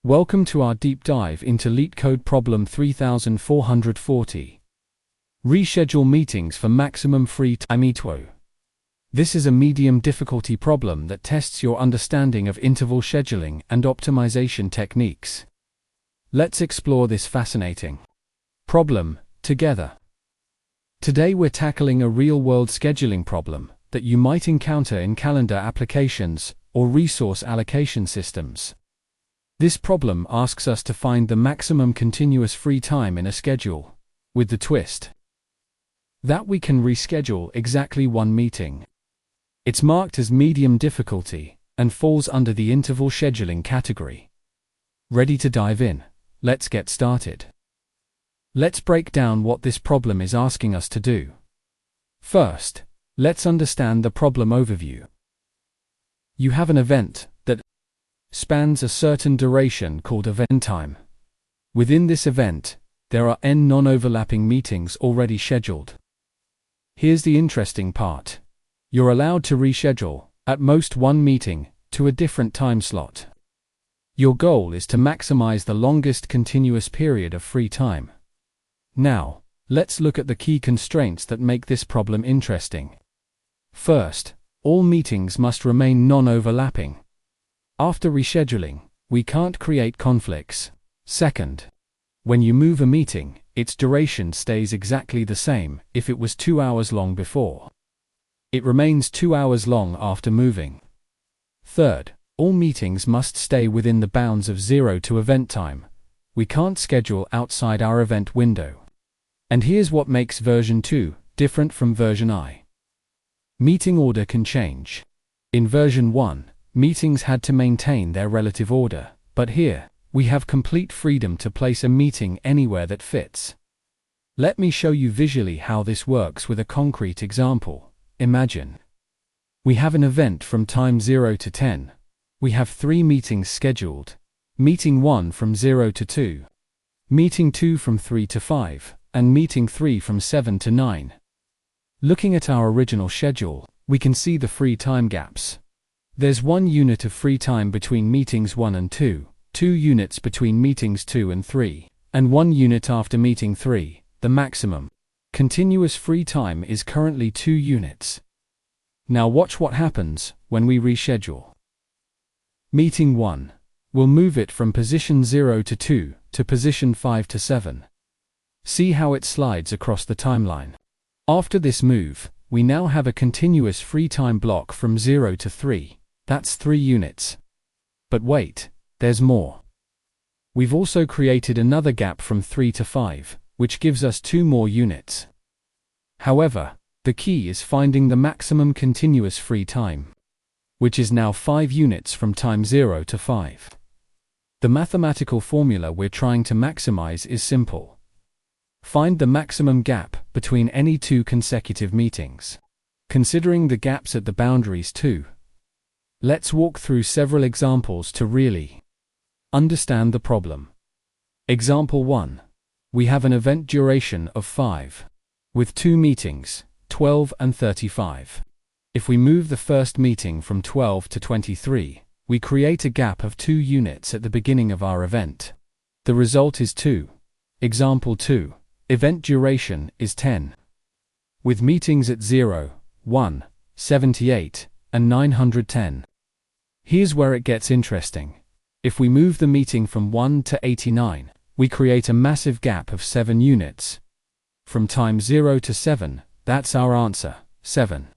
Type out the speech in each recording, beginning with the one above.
Welcome to our deep dive into Leetcode problem 3440. Reschedule meetings for maximum free time. This is a medium difficulty problem that tests your understanding of interval scheduling and optimization techniques. Let's explore this fascinating problem together. Today we're tackling a real-world scheduling problem that you might encounter in calendar applications or resource allocation systems. This problem asks us to find the maximum continuous free time in a schedule, with the twist that we can reschedule exactly one meeting. It's marked as medium difficulty and falls under the interval scheduling category. Ready to dive in? Let's get started. Let's break down what this problem is asking us to do. First, let's understand the problem overview. You have an event that spans a certain duration called event time. Within this event, there are n non-overlapping meetings already scheduled. Here's the interesting part. You're allowed to reschedule, at most one meeting, to a different time slot. Your goal is to maximize the longest continuous period of free time. Now, let's look at the key constraints that make this problem interesting. First, all meetings must remain non-overlapping. After rescheduling, we can't create conflicts. Second, when you move a meeting, its duration stays exactly the same if it was 2 hours long before. It remains 2 hours long after moving. Third, all meetings must stay within the bounds of 0 to event time. We can't schedule outside our event window. And here's what makes version 2 different from version I. Meeting order can change. In version 1, meetings had to maintain their relative order, but here, we have complete freedom to place a meeting anywhere that fits. Let me show you visually how this works with a concrete example. Imagine we have an event from time 0 to 10. We have 3 meetings scheduled. Meeting 1 from 0 to 2. Meeting 2 from 3 to 5, and meeting 3 from 7 to 9. Looking at our original schedule, we can see the free time gaps. There's 1 unit of free time between meetings 1 and 2, 2 units between meetings 2 and 3, and 1 unit after meeting 3. The maximum continuous free time is currently 2 units. Now watch what happens when we reschedule. Meeting 1. We'll move it from position 0 to 2 to position 5 to 7. See how it slides across the timeline. After this move, we now have a continuous free time block from 0 to 3. That's 3 units. But wait, there's more. We've also created another gap from 3 to 5, which gives us 2 more units. However, the key is finding the maximum continuous free time, which is now 5 units from time 0 to 5. The mathematical formula we're trying to maximize is simple. Find the maximum gap between any 2 consecutive meetings. Considering the gaps at the boundaries too. Let's walk through several examples to really understand the problem. Example 1. We have an event duration of 5, with 2 meetings, 12 and 35. If we move the first meeting from 12 to 23, we create a gap of 2 units at the beginning of our event. The result is 2. Example 2. Event duration is 10. With meetings at 0, 1, 78, and 910. Here's where it gets interesting. If we move the meeting from 1 to 89, we create a massive gap of 7 units. From time 0 to 7, that's our answer, 7.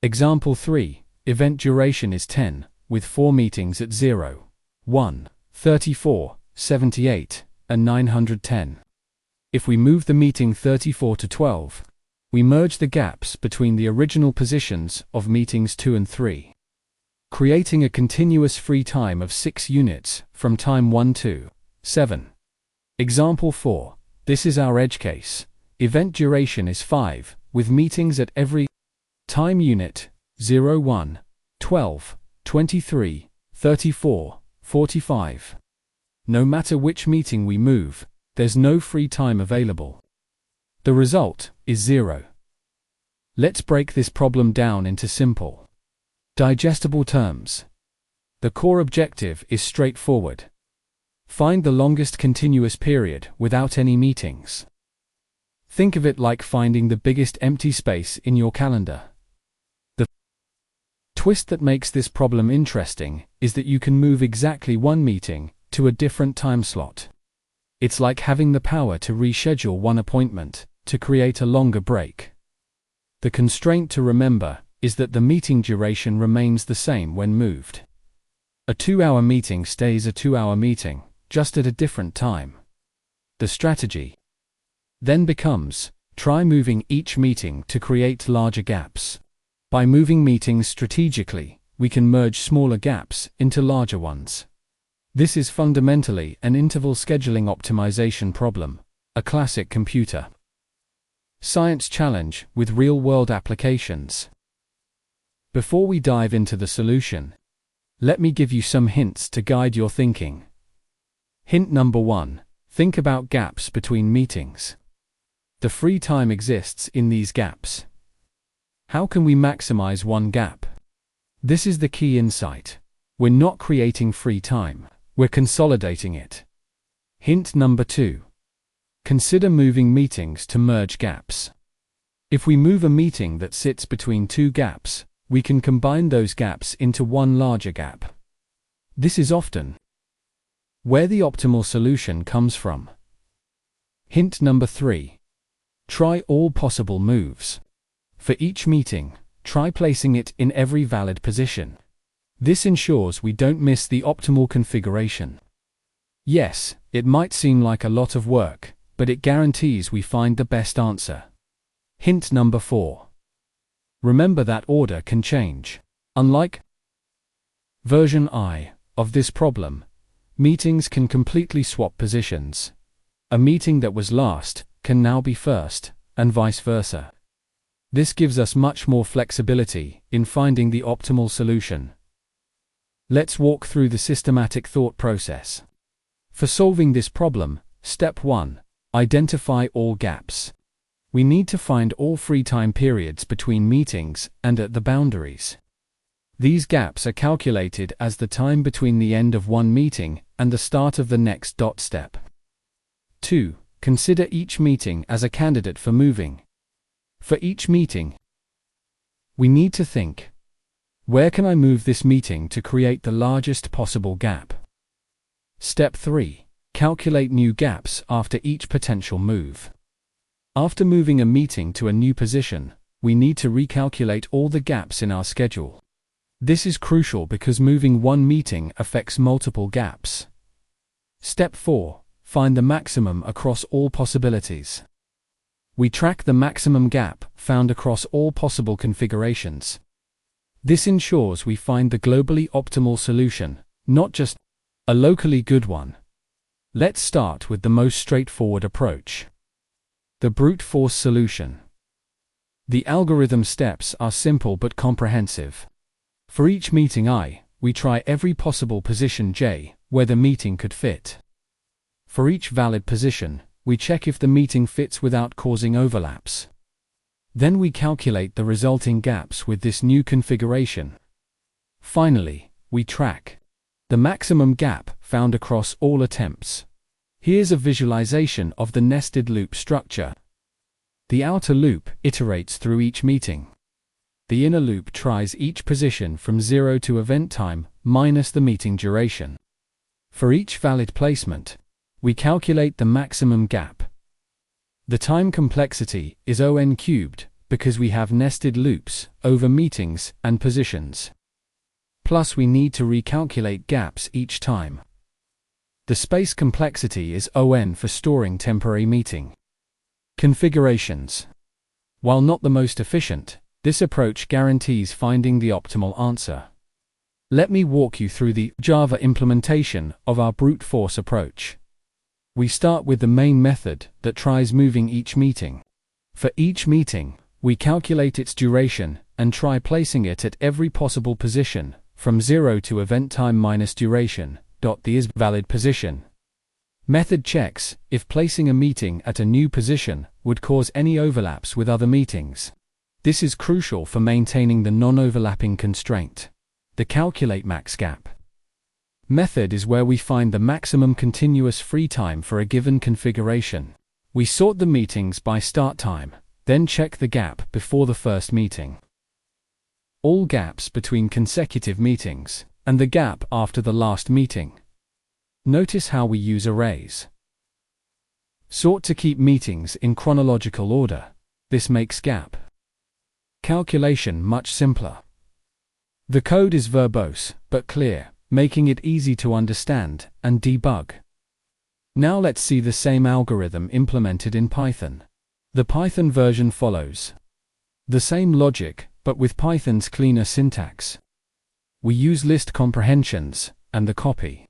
Example 3. Event duration is 10, with 4 meetings at 0, 1, 34, 78, and 910. If we move the meeting 34 to 12, we merge the gaps between the original positions of meetings 2 and 3, creating a continuous free time of 6 units from time 1 to 7. Example 4. This is our edge case. Event duration is 5, with meetings at every time unit 0, 1, 12, 23, 34, 45. No matter which meeting we move, there's no free time available. The result is 0. Let's break this problem down into simple, digestible terms. The core objective is straightforward. Find the longest continuous period without any meetings. Think of it like finding the biggest empty space in your calendar. The twist that makes this problem interesting is that you can move exactly one meeting to a different time slot. It's like having the power to reschedule one appointment to create a longer break. The constraint to remember is that the meeting duration remains the same when moved. A 2-hour meeting stays a 2-hour meeting, just at a different time. The strategy then becomes, try moving each meeting to create larger gaps. By moving meetings strategically, we can merge smaller gaps into larger ones. This is fundamentally an interval scheduling optimization problem, a classic computer science challenge with real-world applications. Before we dive into the solution, let me give you some hints to guide your thinking. Hint number 1. Think about gaps between meetings. The free time exists in these gaps. How can we maximize one gap? This is the key insight. We're not creating free time, we're consolidating it. Hint number 2. Consider moving meetings to merge gaps. If we move a meeting that sits between two gaps, we can combine those gaps into one larger gap. This is often where the optimal solution comes from. Hint number 3. Try all possible moves. For each meeting, try placing it in every valid position. This ensures we don't miss the optimal configuration. Yes, it might seem like a lot of work, but it guarantees we find the best answer. Hint number 4. Remember that order can change. Unlike version I of this problem, meetings can completely swap positions. A meeting that was last can now be first, and vice versa. This gives us much more flexibility in finding the optimal solution. Let's walk through the systematic thought process. For solving this problem, step 1. Identify all gaps. We need to find all free time periods between meetings and at the boundaries. These gaps are calculated as the time between the end of one meeting and the start of the next step. 2. Consider each meeting as a candidate for moving. For each meeting, we need to think, where can I move this meeting to create the largest possible gap? Step 3. Calculate new gaps after each potential move. After moving a meeting to a new position, we need to recalculate all the gaps in our schedule. This is crucial because moving one meeting affects multiple gaps. Step 4. Find the maximum across all possibilities. We track the maximum gap found across all possible configurations. This ensures we find the globally optimal solution, not just a locally good one. Let's start with the most straightforward approach. The brute force solution. The algorithm steps are simple but comprehensive. For each meeting I, we try every possible position j where the meeting could fit. For each valid position, we check if the meeting fits without causing overlaps. Then we calculate the resulting gaps with this new configuration. Finally, we track the maximum gap found across all attempts. Here's a visualization of the nested loop structure. The outer loop iterates through each meeting. The inner loop tries each position from 0 to event time minus the meeting duration. For each valid placement, we calculate the maximum gap. The time complexity is O(n) cubed because we have nested loops over meetings and positions. Plus we need to recalculate gaps each time. The space complexity is O(n) for storing temporary meeting configurations. While not the most efficient, this approach guarantees finding the optimal answer. Let me walk you through the Java implementation of our brute force approach. We start with the main method that tries moving each meeting. For each meeting, we calculate its duration and try placing it at every possible position, from 0 to event time minus duration, the is valid position. Method checks if placing a meeting at a new position would cause any overlaps with other meetings. This is crucial for maintaining the non-overlapping constraint, the calculate max gap. Method is where we find the maximum continuous free time for a given configuration. We sort the meetings by start time, then check the gap before the first meeting. All gaps between consecutive meetings, and the gap after the last meeting. Notice how we use arrays. Sort to keep meetings in chronological order. This makes gap calculation much simpler. The code is verbose, but clear, making it easy to understand and debug. Now let's see the same algorithm implemented in Python. The Python version follows the same logic, but with Python's cleaner syntax. We use list comprehensions and the copy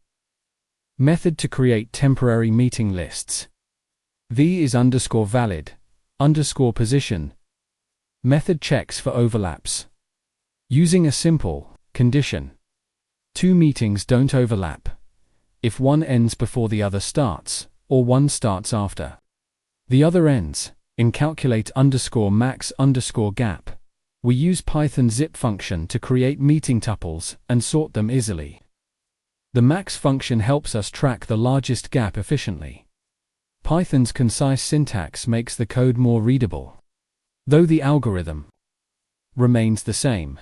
method to create temporary meeting lists. V is _valid, _position. Method checks for overlaps. Using a simple condition. Two meetings don't overlap if one ends before the other starts, or one starts after the other ends. In calculate _max _gap, we use Python zip function to create meeting tuples and sort them easily. The max function helps us track the largest gap efficiently. Python's concise syntax makes the code more readable, though the algorithm remains the same.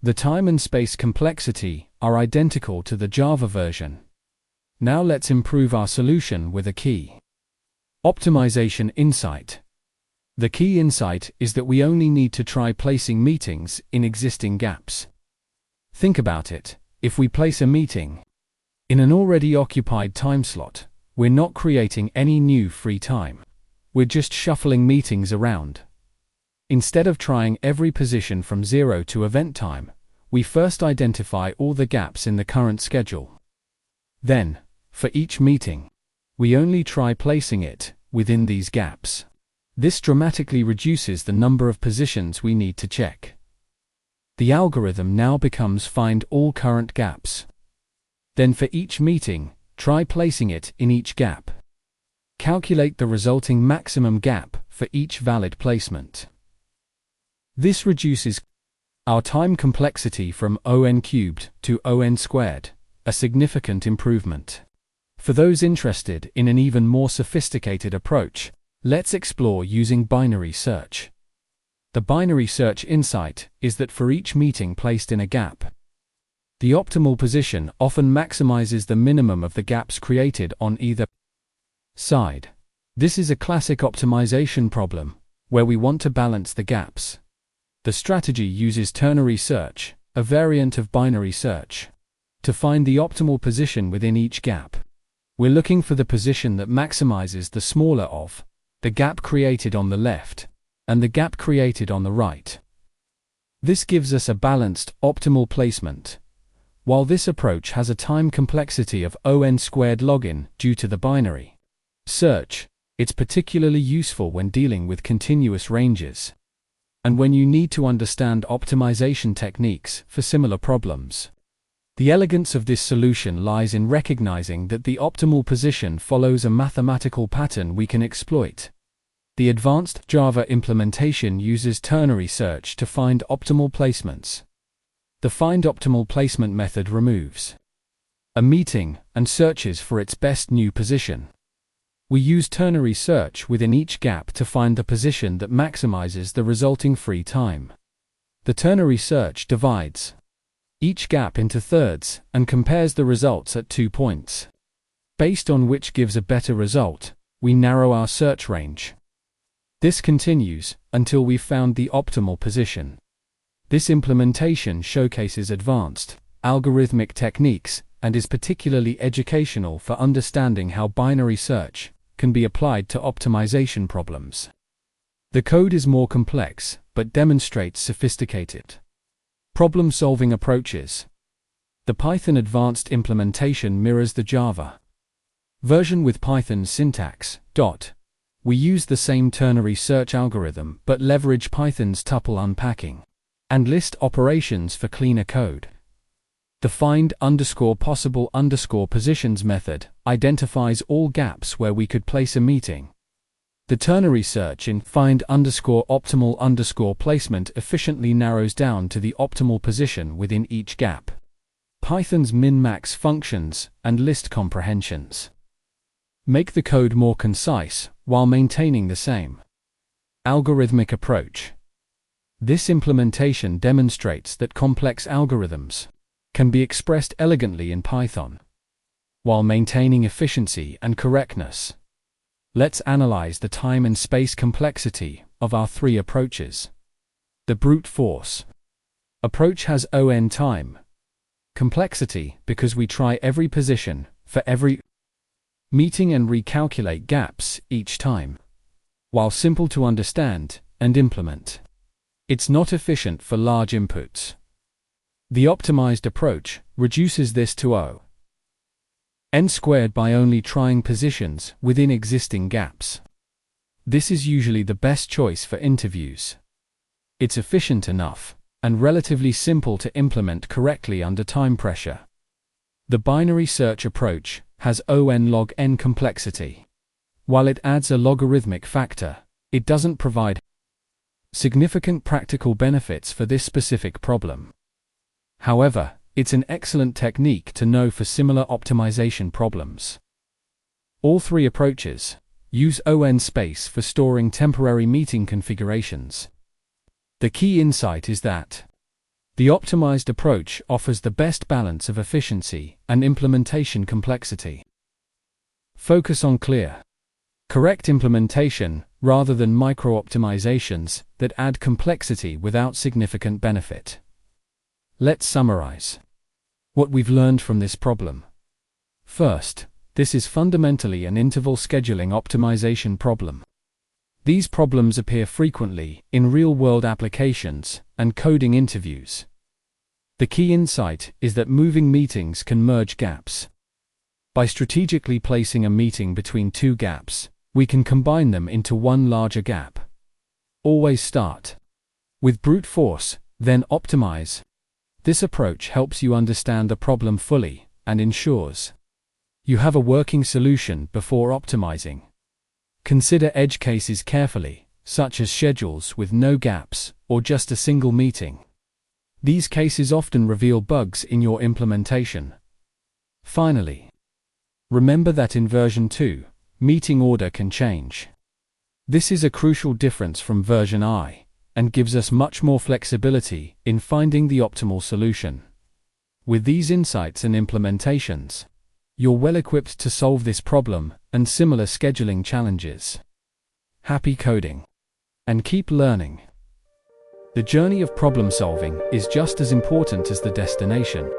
The time and space complexity are identical to the Java version. Now let's improve our solution with a key optimization insight. The key insight is that we only need to try placing meetings in existing gaps. Think about it. If we place a meeting in an already occupied time slot, we're not creating any new free time. We're just shuffling meetings around. Instead of trying every position from 0 to event time, we first identify all the gaps in the current schedule. Then, for each meeting, we only try placing it within these gaps. This dramatically reduces the number of positions we need to check. The algorithm now becomes find all current gaps. Then for each meeting, try placing it in each gap. Calculate the resulting maximum gap for each valid placement. This reduces our time complexity from O(n)³ to O(n)², a significant improvement. For those interested in an even more sophisticated approach, let's explore using binary search. The binary search insight is that for each meeting placed in a gap, the optimal position often maximizes the minimum of the gaps created on either side. This is a classic optimization problem, where we want to balance the gaps. The strategy uses ternary search, a variant of binary search, to find the optimal position within each gap. We're looking for the position that maximizes the smaller of the gap created on the left and the gap created on the right. This gives us a balanced, optimal placement. While this approach has a time complexity of O(n)² login due to the binary search, it's particularly useful when dealing with continuous ranges, and when you need to understand optimization techniques for similar problems. The elegance of this solution lies in recognizing that the optimal position follows a mathematical pattern we can exploit. The advanced Java implementation uses ternary search to find optimal placements. The find optimal placement method removes a meeting and searches for its best new position. We use ternary search within each gap to find the position that maximizes the resulting free time. The ternary search divides each gap into thirds and compares the results at 2 points. Based on which gives a better result, we narrow our search range. This continues until we've found the optimal position. This implementation showcases advanced algorithmic techniques and is particularly educational for understanding how binary search can be applied to optimization problems. The code is more complex, but demonstrates sophisticated problem-solving approaches. The Python advanced implementation mirrors the Java version with Python's syntax. We use the same ternary search algorithm but leverage Python's tuple unpacking and list operations for cleaner code. The find_possible_positions method identifies all gaps where we could place a meeting. The ternary search in find_optimal_placement efficiently narrows down to the optimal position within each gap. Python's min-max functions and list comprehensions. Make the code more concise while maintaining the same algorithmic approach. This implementation demonstrates that complex algorithms can be expressed elegantly in Python while maintaining efficiency and correctness. Let's analyze the time and space complexity of our three approaches. The brute force approach has O(n) time complexity because we try every position for every meeting and recalculate gaps each time. While simple to understand and implement, it's not efficient for large inputs. The optimized approach reduces this to O(n)² by only trying positions within existing gaps. This is usually the best choice for interviews. It's efficient enough and relatively simple to implement correctly under time pressure. The binary search approach has O(n) log n complexity. While it adds a logarithmic factor, it doesn't provide significant practical benefits for this specific problem. However, it's an excellent technique to know for similar optimization problems. All three approaches use O(n) space for storing temporary meeting configurations. The key insight is that the optimized approach offers the best balance of efficiency and implementation complexity. Focus on clear, correct implementation rather than micro-optimizations that add complexity without significant benefit. Let's summarize what we've learned from this problem. First, this is fundamentally an interval scheduling optimization problem. These problems appear frequently in real-world applications and coding interviews. The key insight is that moving meetings can merge gaps. By strategically placing a meeting between two gaps, we can combine them into one larger gap. Always start with brute force, then optimize. This approach helps you understand the problem fully and ensures you have a working solution before optimizing. Consider edge cases carefully, such as schedules with no gaps or just a single meeting. These cases often reveal bugs in your implementation. Finally, remember that in version 2, meeting order can change. This is a crucial difference from version I, and gives us much more flexibility in finding the optimal solution. With these insights and implementations, you're well equipped to solve this problem and similar scheduling challenges. Happy coding! And keep learning. The journey of problem solving is just as important as the destination.